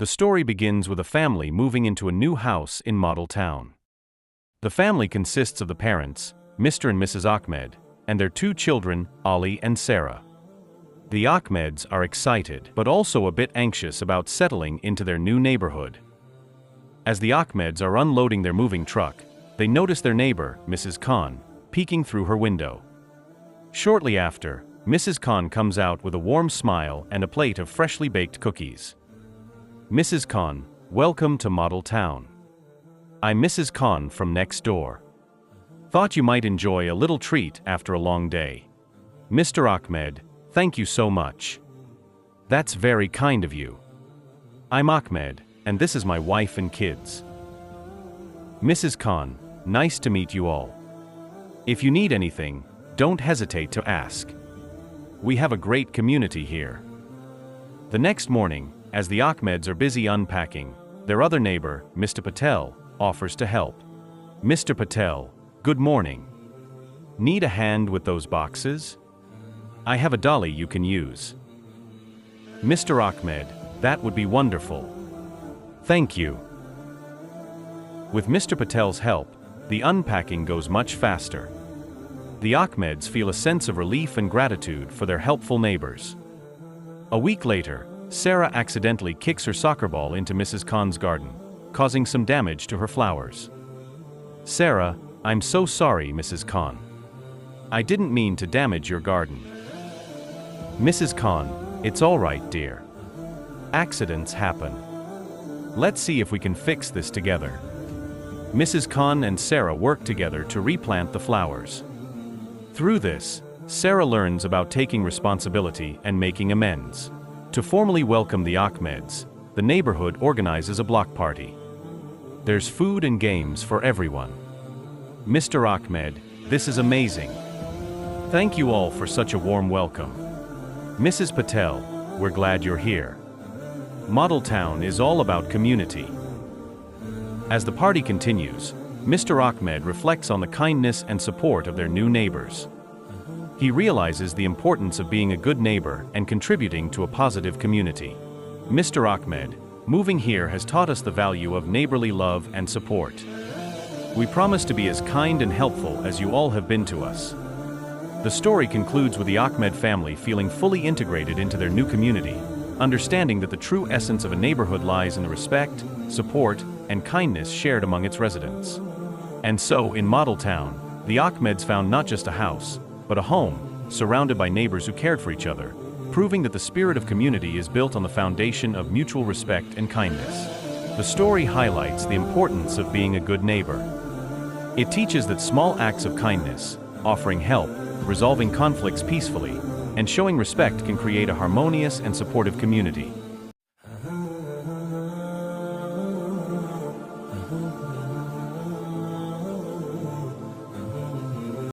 The story begins with a family moving into a new house in Model Town. The family consists of the parents, Mr. and Mrs. Ahmed, and their two children, Ali and Sarah. The Ahmeds are excited but also a bit anxious about settling into their new neighborhood. As the Ahmeds are unloading their moving truck, they notice their neighbor, Mrs. Khan, peeking through her window. Shortly after, Mrs. Khan comes out with a warm smile and a plate of freshly baked cookies. Mrs. Khan, welcome to Model Town. I'm Mrs. Khan from next door. Thought you might enjoy a little treat after a long day. Mr. Ahmed, thank you so much. That's very kind of you. I'm Ahmed, and this is my wife and kids. Mrs. Khan, nice to meet you all. If you need anything, don't hesitate to ask. We have a great community here. The next morning, as the Ahmeds are busy unpacking, their other neighbor, Mr. Patel, offers to help. Mr. Patel, good morning. Need a hand with those boxes? I have a dolly you can use. Mr. Ahmed, that would be wonderful. Thank you. With Mr. Patel's help, the unpacking goes much faster. The Ahmeds feel a sense of relief and gratitude for their helpful neighbors. A week later, Sarah accidentally kicks her soccer ball into Mrs. Khan's garden, causing some damage to her flowers. Sarah, I'm so sorry, Mrs. Khan. I didn't mean to damage your garden. Mrs. Khan, it's all right, dear. Accidents happen. Let's see if we can fix this together. Mrs. Khan and Sarah work together to replant the flowers. Through this, Sarah learns about taking responsibility and making amends. To formally welcome the Ahmeds, the neighborhood organizes a block party. There's food and games for everyone. Mr. Ahmed, this is amazing. Thank you all for such a warm welcome. Mrs. Patel, we're glad you're here. Model Town is all about community. As the party continues, Mr. Ahmed reflects on the kindness and support of their new neighbors. He realizes the importance of being a good neighbor and contributing to a positive community. Mr. Ahmed, moving here has taught us the value of neighborly love and support. We promise to be as kind and helpful as you all have been to us. The story concludes with the Ahmed family feeling fully integrated into their new community, understanding that the true essence of a neighborhood lies in the respect, support, and kindness shared among its residents. And so, in Model Town, the Ahmeds found not just a house, but a home, surrounded by neighbors who cared for each other, proving that the spirit of community is built on the foundation of mutual respect and kindness. The story highlights the importance of being a good neighbor. It teaches that small acts of kindness, offering help, resolving conflicts peacefully, and showing respect can create a harmonious and supportive community.